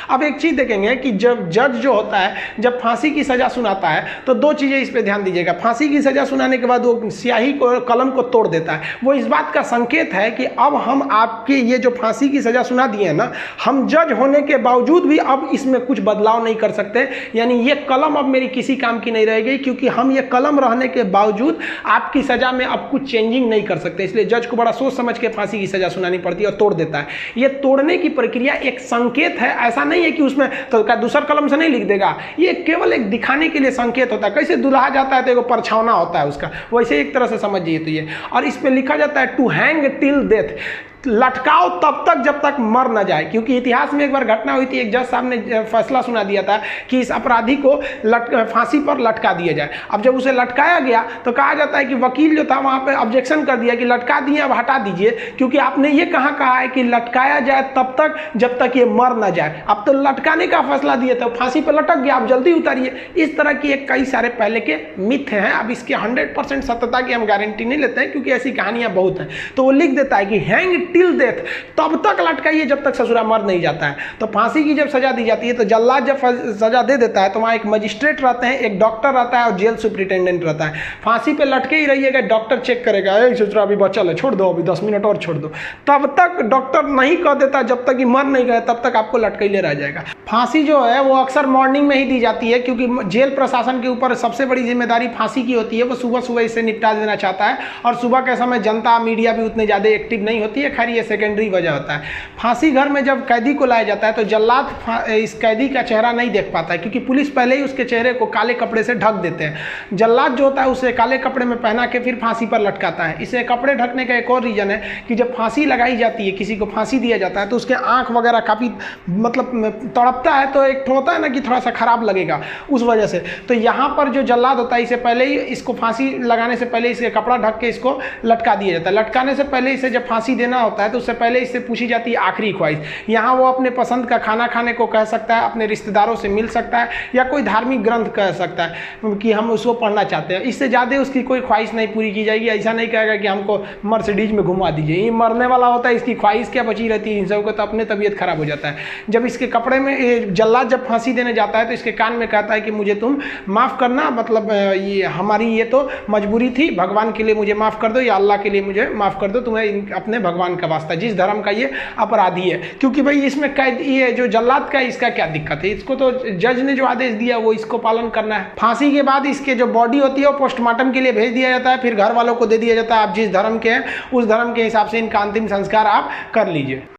अब एक चीज़ देखेंगे कि जब जज जो होता है जब फांसी की सज़ा सुनाता है तो दो चीज़ें इस पर ध्यान दीजिएगा। फांसी की सज़ा सुनाने के बाद वो स्याही को कलम को तोड़ देता है। वो इस बात का संकेत है कि अब हम आपके ये जो फांसी की सज़ा सुना दिए हैं ना, हम जज होने के बावजूद भी अब इसमें कुछ बदलाव नहीं कर सकते। यानी ये कलम अब मेरी किसी काम की नहीं रहेगी, क्योंकि हम ये कलम रहने के बावजूद आपकी सज़ा में अब कुछ चेंजिंग नहीं कर सकते। इसलिए जज को बड़ा सोच समझ के फांसी की सज़ा सुनानी पड़ती है और तोड़ देता है। ये तोड़ने की प्रक्रिया एक संकेत है, ऐसा नहीं है कि उसमें तो दूसरा कलम से नहीं लिख देगा। ये केवल एक दिखाने के लिए संकेत होता है। कैसे दुल्हा जाता है तो एक परछावना होता है उसका, वैसे एक तरह से समझिए तो ये। और इस पे लिखा जाता है टू हैंग टिल डेथ, लटकाओ तब तक जब तक मर न जाए। क्योंकि इतिहास में एक बार घटना हुई थी, एक जज साहब ने फैसला सुना दिया था कि इस अपराधी को फांसी पर लटका दिया जाए। अब जब उसे लटकाया गया तो कहा जाता है कि वकील जो था वहाँ पे ऑब्जेक्शन कर दिया कि लटका दिए, अब हटा दीजिए, क्योंकि आपने ये कहा है कि लटकाया जाए तब तक जब तक ये मर न जाए। अब तो लटकाने का फैसला दिए तो फांसी पर लटक गया, आप जल्दी उतारिए। इस तरह की एक कई सारे पहले के मिथ हैं। अब इसके 100% सत्यता की हम गारंटी नहीं लेते हैं, क्योंकि ऐसी कहानियां बहुत हैं। तो वो लिख देता है कि हैंग टिल डेथ, तब तक लटकाइए जब तक ससुरा मर नहीं जाता है। तो फांसी की जब सजा दी जाती है तो जल्लाद जब सजा दे देता है तो वहाँ एक मजिस्ट्रेट रहते हैं, एक डॉक्टर रहता है और जेल सुप्रिटेंडेंट रहता है। फांसी पे लटके ही रहिएगा, डॉक्टर चेक करेगा, ससुरा अभी बचल है, छोड़ दो, अभी 10 मिनट और छोड़ दो। तब तक डॉक्टर नहीं कह देता, जब तक कि मर नहीं गए तब तक आपको लटकैले रह जाएगा। फांसी जो है वो अक्सर मॉर्निंग में ही दी जाती है, क्योंकि जेल प्रशासन के ऊपर सबसे बड़ी जिम्मेदारी फांसी की होती है। वो सुबह सुबह इसे निपटा देना चाहता है, और सुबह के समय जनता मीडिया भी उतने ज़्यादा एक्टिव नहीं होती है। खैर ये सेकेंडरी वजह होता है। फांसी घर में जब कैदी को लाया जाता है तो जल्लाद इस कैदी का चेहरा नहीं देख पाता है, क्योंकि पुलिस पहले ही उसके चेहरे को काले कपड़े से ढक देते हैं। जल्लाद जो होता है उसे काले कपड़े में पहना के फिर फांसी पर लटकाता है। इसे कपड़े ढकने का एक और रीजन है कि जब फांसी लगाई जाती है, किसी को फांसी दिया जाता है, तो उसके आँख वगैरह काफ़ी मतलब तड़पता है, तो एक होता है ना कि थोड़ा सा खराब लगेगा उस वजह से। तो यहाँ पर जो जल्लाद होता है इसे पहले ही, इसको फांसी लगाने से पहले इसे कपड़ा ढक के इसको लटका दिया जाता है। लटकाने से पहले इसे जब फांसी देना होता है तो उससे पहले इससे पूछी जाती है आखिरी ख्वाहिश। यहाँ वो अपने पसंद का खाना खाने को कह सकता है, अपने रिश्तेदारों से मिल सकता है, या कोई धार्मिक ग्रंथ कह सकता है कि हम उसको पढ़ना चाहते हैं। इससे ज़्यादा उसकी कोई ख्वाहिश नहीं पूरी की जाएगी। ऐसा नहीं कहेगा कि हमको मर्सिडीज में घुमा दीजिए, ये मरने वाला होता है, इसकी ख्वाहिश क्या बची रहती है। इन सबको तो अपने तबीयत खराब हो जाता है। जब इसके कपड़े में जल्लाद जब फांसी देने जाता है तो इसके कान में कहता है कि मुझे तुम माफ़ करना, मतलब ये हमारी ये तो मजबूरी थी, भगवान के लिए मुझे माफ़ कर दो, या अल्लाह के लिए मुझे माफ़ कर दो, तुम्हें अपने भगवान का वास्ता, जिस धर्म का ये अपराधी है। क्योंकि भाई इसमें कैद ये जो जल्लाद का, इसका क्या दिक्कत है, इसको तो जज ने जो आदेश दिया वो इसको पालन करना है। फांसी के बाद इसके जो बॉडी होती है वो पोस्टमार्टम के लिए भेज दिया जाता है, फिर घर वालों को दे दिया जाता है। आप जिस धर्म के हैं उस धर्म के हिसाब से इनका अंतिम संस्कार आप कर लीजिए।